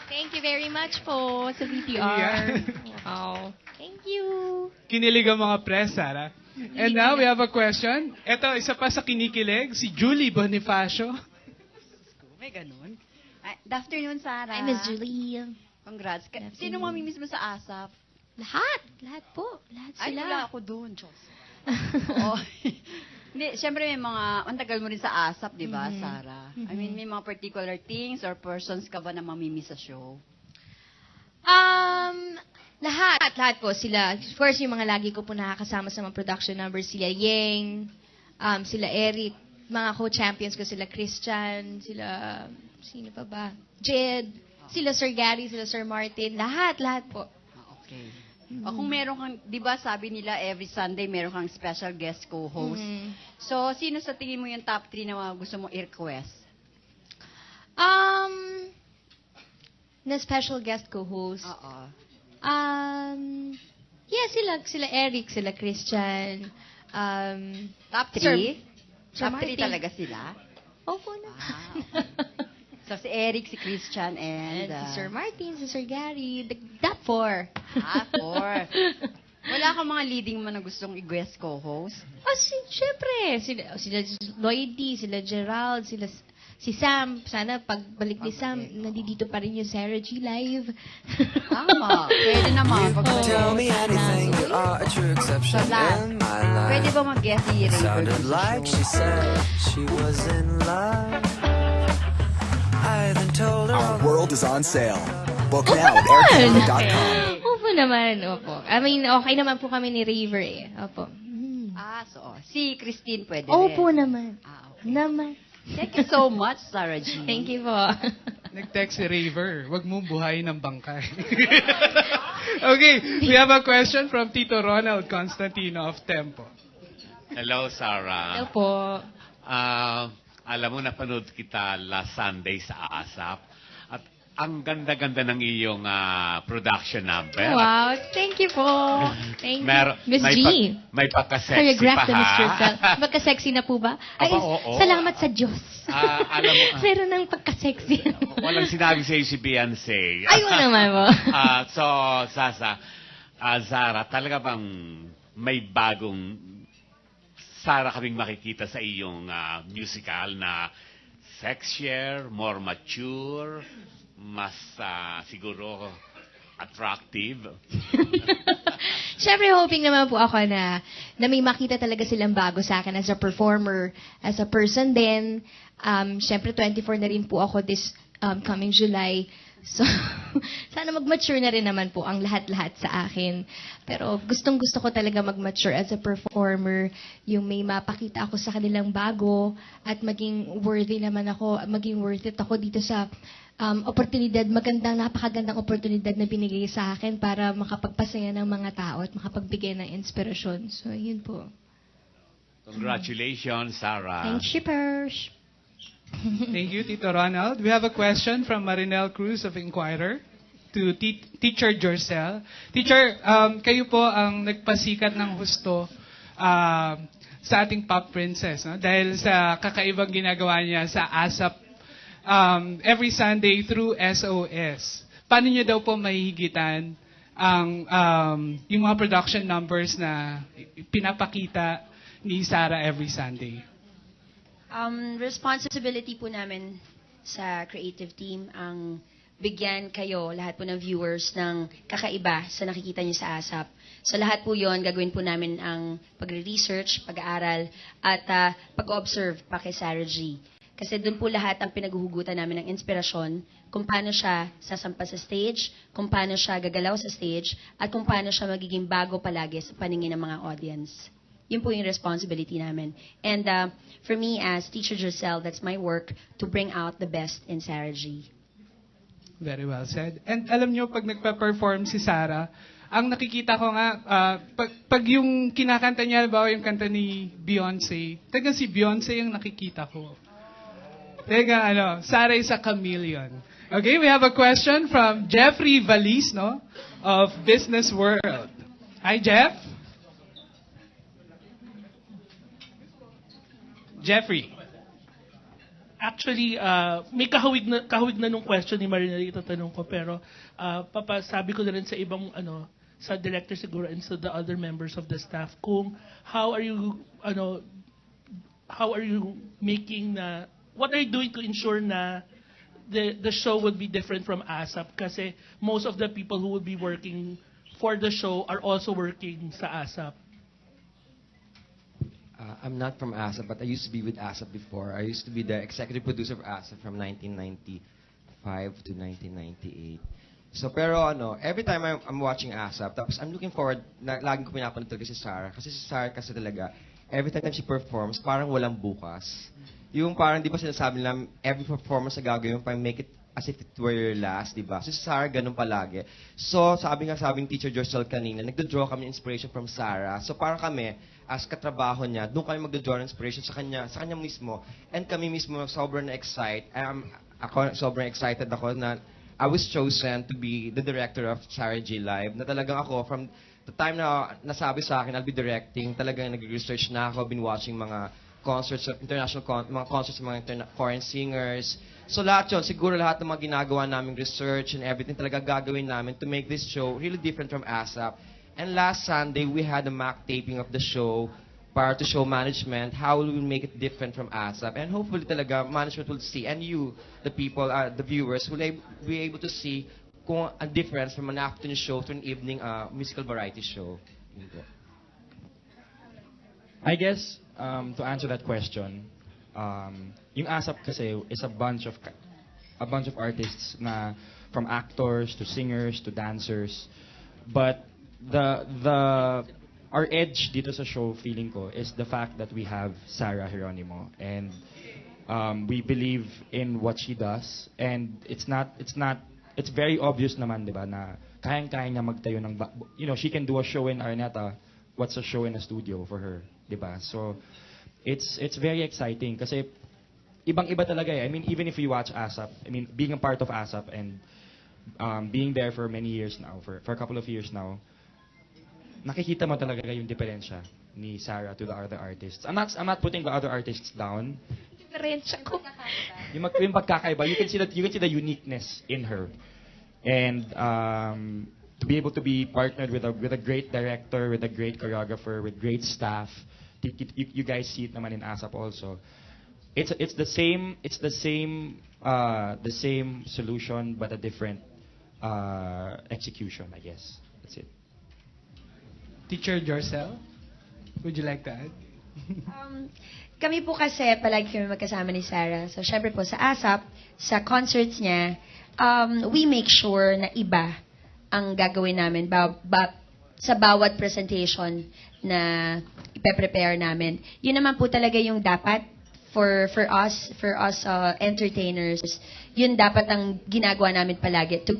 Thank you very much po sa VTR. Wow. Thank you. Kinilig ang mga press, Sarah. And now, we have a question. Ito, isa pa sa kinikilig, si Julie Bonifacio. May ganun. Good afternoon, Sarah. Hi, Miss Julie. Congrats. Sino mamimiss mo sa ASAP? Lahat. Lahat po. Lahat Ay, sila. wala ako doon. Oo. Hindi, syempre may mga, ang tagal mo rin sa ASAP, di ba, Sarah? I mean, may mga particular things or persons ka ba na mamimiss sa show? Lahat po sila. Of course, yung mga lagi ko po nakakasama sa mga production numbers, sila Yeng, sila Eric, mga co-champions ko, sila Christian, sila, sino pa ba? Jed, sila Sir Gary, sila Sir Martin, lahat po. Okay. O kung meron kang, di ba sabi nila every Sunday meron kang special guest co-host. So, sino sa tingin mo yung top 3 na gusto mo i-request? Na special guest co-host. Oo. Yeah, sila Eric, sila Christian. Top 3? Sir Top 3 Martin. talaga sila? Opo na. So, si Eric, si Christian, and... Si Sir Martin, si Sir Gary. The top 4. 4. Wala kang mga leading man na gustong i-guest co-host? Siyempre. Sila Lloydie, sila Gerald, si Sam. Sana pagbalik ni Sam, nandito pa rin yung Sarah G live. Tama. Pwede naman. Tell me anything, you are a true exception in my life. Pwede ba mag-guest si Ray Sounded like she said she was in love. I then told her Our world is on sale. Book now at aircanada.com. Opo naman, opo. I mean, okay naman po kami ni Raver eh. Opo. Si Christine pwede Opo rin. naman. Okay. Naman. Thank you so much, Sarah G. Thank you po. Nag-text si Raver, wag mong buhayin ng bangkay. Okay, we have a question from Tito Ronald Constantino of Tempo. Hello, Sarah. Hello po. Alam mo, napanood kita last Sunday sa ASAP. At ang ganda-ganda ng iyong production number. Wow, thank you po. Thank you. Miss may G. May pagka-sexy Choreographed pa, na Miss ha? Crystal. Magka-sexy na po ba? Ay, oo. salamat sa Diyos. Alam mo, Meron ng pagka-sexy. walang sinabi sa'yo si Beyonce. Ayun naman po. So, Zara, talaga bang may bagong Sarah kaming makikita sa iyong musical na sexier, more mature, mas siguro attractive? Siyempre, hoping naman po ako na may makita talaga silang bago sa akin as a performer, as a person din. Siyempre, 24 na rin po ako this coming July. So, sana mag-mature na rin naman po ang lahat-lahat sa akin. Pero gustong-gusto ko talaga mag-mature as a performer. Yung may mapakita ako sa kanilang bago at maging worthy naman ako, maging worth it ako dito sa oportunidad, napakagandang oportunidad na binigay sa akin para makapagpasaya ng mga tao at makapagbigay ng inspirasyon. So, yun po. Congratulations, Sarah. Thanks, shippers. Thank you, Tito Ronald. We have a question from Marinel Cruz of Inquirer to Teacher Jorcel. Teacher, kayo po ang nagpasikat ng husto sa ating pop princess, no? Dahil sa kakaibang ginagawa niya sa ASAP every Sunday through SOS. Paano niyo daw po mahihigitan ang yung mga production numbers na pinapakita ni Sarah every Sunday? Responsibility po namin sa creative team ang bigyan kayo, lahat po ng viewers, ng kakaiba sa nakikita niyo sa ASAP. So lahat po yon gagawin po namin ang pagre-research, pag-aaral, at pag-observe pa kay Sarah G. Kasi doon po lahat ang pinaghuhugutan namin ng inspirasyon, kung paano siya sasampa sa stage, kung paano siya gagalaw sa stage, at kung paano siya magiging bago palagi sa paningin ng mga audience. Yun po yung responsibility namin. And for me as Teacher Giselle, that's my work to bring out the best in Sarah G. Very well said. And alam nyo, pag nagpa-perform si Sarah, ang nakikita ko nga, pag yung kinakanta niya, halimbawa yung kanta ni Beyonce, tagang si Beyonce yung nakikita ko. Sarah is a chameleon. Okay, we have a question from Jeffrey Valis, no, of Business World. Hi, Jeff. Jeffrey. Actually, may kahawig na nung question ni Marina itatanong ko, pero papasabi ko na rin sa ibang sa director siguro and sa the other members of the staff kung how are you making what are you doing to ensure na the show would be different from ASAP kasi most of the people who will be working for the show are also working sa ASAP. I'm not from ASAP, but I used to be with ASAP before. I used to be the executive producer of ASAP from 1995 to 1998. So, pero every time I'm watching ASAP, tapos I'm looking forward, laging ko pinapanood talaga si Sarah. Kasi si Sarah kasi talaga, every time she performs, parang walang bukas. Yung parang, di ba sinasabi nila, every performance na gagawin, parang make it as if it were your last, di ba? So si Sarah, ganun palagi. So, sabi ng Teacher Jorsel kanina, nagdo-draw kami ng inspiration from Sarah. So, parang kami, as katrabaho niya, doon kami magdo-draw ng inspiration sa kanya mismo. And kami mismo, sobrang excited ako na I was chosen to be the director of Sarah G Live. Na talagang ako, from the time na nasabi sa akin, I'll be directing, talagang nag-research na ako, been watching mga concerts, mga concerts, mga foreign singers. So lahat yun, siguro lahat ng mga ginagawa naming research and everything talaga gagawin namin to make this show really different from ASAP. And last Sunday, we had a mock taping of the show prior to show management, how we will make it different from ASAP. And hopefully talaga management will see, and you, the people, the viewers, will be able to see kung a difference from an afternoon show to an evening musical variety show. I guess, to answer that question, yung ASAP kasi is a bunch of artists na from actors to singers to dancers, but our edge dito sa show, feeling ko, is the fact that we have Sarah Geronimo, and we believe in what she does, and it's very obvious naman, di ba, na kayang-kaya niya magtayo ng she can do a show in Araneta. What's a show in a studio for her, di ba? So it's very exciting kasi ibang-iba talaga eh. I mean, even if you watch ASAP, I mean, being a part of ASAP and being there for many years now, for a couple of years now, nakikita mo talaga yung diferensya ni Sarah to the other artists. I'm not putting the other artists down. Diferensya ko. Yung pagkakaiba, you can see the uniqueness in her. And to be able to be partnered with a great director, with a great choreographer, with great staff, you guys see it naman in ASAP also. It's the same solution but a different execution, I guess. That's it. Teacher Jorsel, would you like to add? Kami po kasi palagi kami magkasama ni Sarah. So, syempre po sa ASAP, sa concerts niya, we make sure na iba ang gagawin namin sa bawat presentation na ipe-prepare namin. Yun naman po talaga yung dapat for us entertainers. Yun dapat ang ginagawa namin palagi, to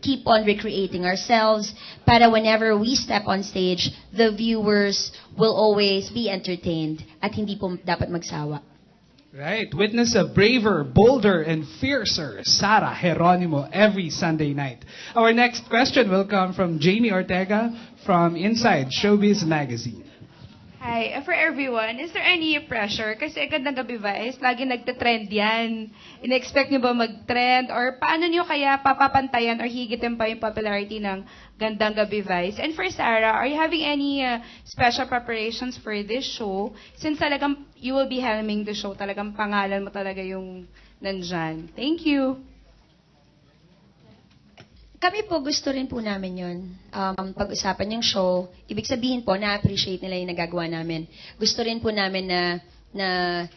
keep on recreating ourselves para whenever we step on stage, the viewers will always be entertained at hindi po dapat magsawa. Right. Witness a braver, bolder, and fiercer Sarah Geronimo every Sunday night. Our next question will come from Jamie Ortega from Inside Showbiz Magazine. Hi, for everyone, is there any pressure? Kasi Gandang Gabi Vice, lagi nagte-trend yan. In-expect niyo ba mag-trend? Or paano niyo kaya papapantayan or higitin pa yung popularity ng Gandang Gabi Vice? And for Sarah, are you having any special preparations for this show? Since talagang you will be helming the show, talagang pangalan mo talaga yung nandyan. Thank you. Kami po, gusto rin po namin yun. Pag-usapan yung show, ibig sabihin po, na-appreciate nila yung nagagawa namin. Gusto rin po namin na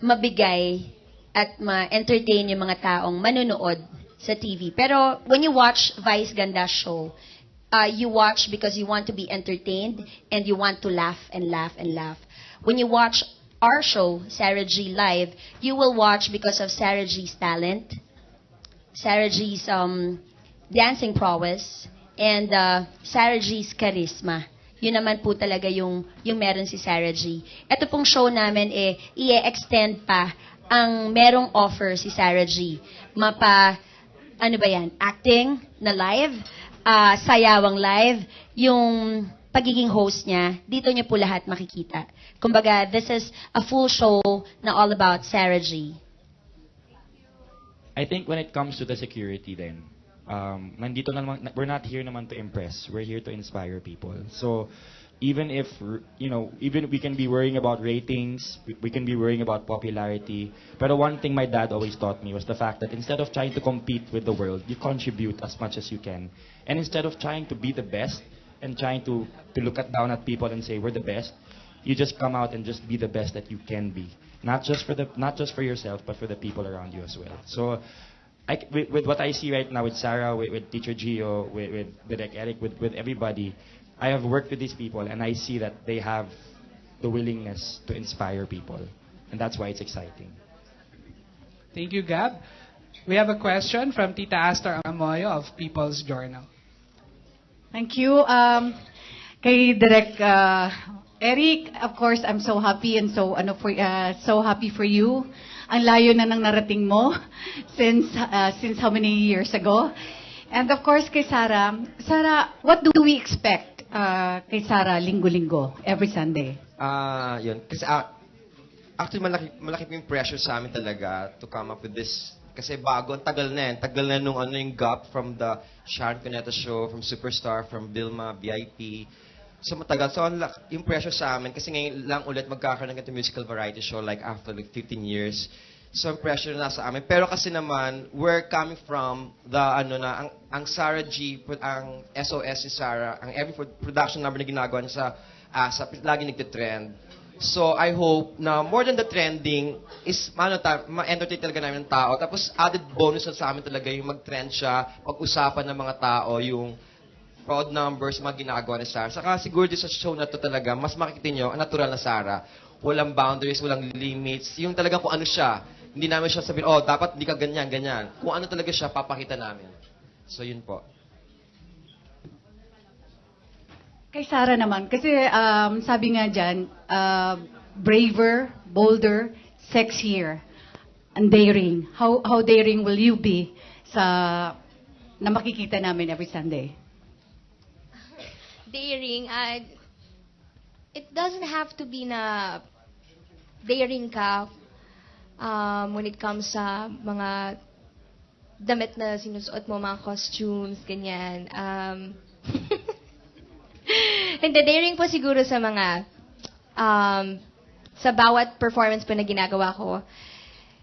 mabigay at ma-entertain yung mga taong manunood sa TV. Pero when you watch Vice Ganda show, you watch because you want to be entertained and you want to laugh and laugh and laugh. When you watch our show, Sarah G Live, you will watch because of Sarah G's talent, Sarah G's dancing prowess, and Sarah G's charisma. Yun naman po talaga yung meron si Sarah G. Ito pong show namin i-extend pa ang merong offer si Sarah G. Acting na live, sayawang live, yung pagiging host niya, dito niyo po lahat makikita. Kumbaga, this is a full show na all about Sarah G. I think when it comes to the security then, nandito na naman, we're not here naman to impress. We're here to inspire people. So, even if, even we can be worrying about ratings, we can be worrying about popularity. But one thing my dad always taught me was the fact that instead of trying to compete with the world, you contribute as much as you can. And instead of trying to be the best and trying to look down at people and say we're the best, you just come out and just be the best that you can be. Not just for yourself, but for the people around you as well. So, with what I see right now with Sarah, with Teacher Gio, with Direk Eric, with everybody, I have worked with these people and I see that they have the willingness to inspire people. And that's why it's exciting. Thank you, Gab. We have a question from Tita Astor Amoyo of People's Journal. Thank you. Kay Direk Eric, of course, I'm so happy and so happy for you. Ang layo na ng narating mo since how many years ago? And of course, kay Sarah, what do we expect kay Sarah linggo-linggo, every Sunday? Yun. Kasi actually malaki po yung pressure sa amin talaga to come up with this. Kasi bago, ang tagal na yan. Tagal na nung yung gap from the Sharon Cuneta show, from Superstar, from Vilma, VIP. So matagal. So yung pressure sa amin, kasi ngayon lang ulit magkakaroon ng ganito musical variety show like after 15 years. So ang pressure na sa amin. Pero kasi naman, we're coming from the, ang Sarah G, ang SOS ni Sarah, ang every production number na ginagawa niya sa ASAP, lagi nagtitrend. So I hope na more than the trending is, ma-entertain talaga namin ng tao. Tapos added bonus na sa amin talaga yung mag-trend siya, pag-usapan ng mga tao, yung proud numbers, mga ginagawa ni Sarah. Saka siguro sa show na to talaga, mas makikita nyo ang natural na Sarah. Walang boundaries, walang limits. Yung talaga kung ano siya. Hindi namin siya sabihin, dapat hindi ka ganyan, ganyan. Kung ano talaga siya, papakita namin. So, yun po. Kay Sarah naman, kasi sabi nga dyan, braver, bolder, sexier, and daring. How daring will you be na makikita namin every Sunday? Daring, it doesn't have to be na daring ka when it comes sa mga damit na sinusuot mo, mga costumes, ganyan. Hindi, daring po siguro sa mga sa bawat performance po na ginagawa ko.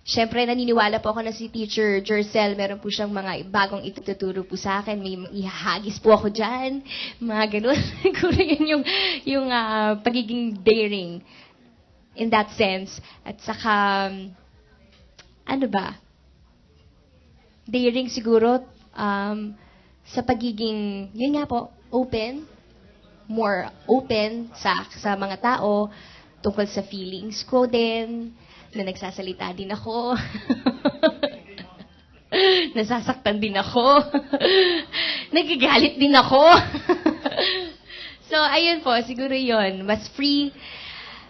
Siyempre, naniniwala po ako na si Teacher Jercel, meron po siyang mga bagong ituturo po sa akin. May ihahagis po ako dyan. Mga ganun. Siguro yun yung pagiging daring in that sense. At saka, ano ba? Daring siguro sa pagiging, yun nga po, open. More open sa mga tao tungkol sa feelings ko din. Na nagsasalita din ako. Nasasaktan din ako. Nagagalit din ako. So, ayun po, siguro yun. Mas free,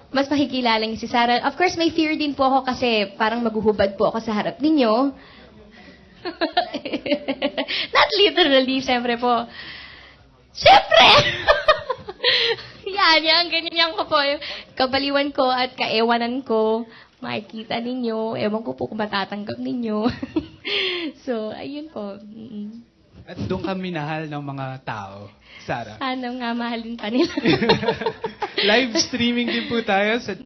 mas makikilala niyo si Sarah. Of course, may fear din po ako kasi parang maghuhubad po ako sa harap ninyo. Not literally, syempre po. Syempre! Yan, ganyan ko po. Kabaliwan ko at kaewanan ko. Makikita ninyo. Ewan ko po kung matatanggap ninyo. So, ayun po. At doon ka minahal ng mga tao, Sarah. Sana nga mahalin pa nila. Live streaming din po tayo sa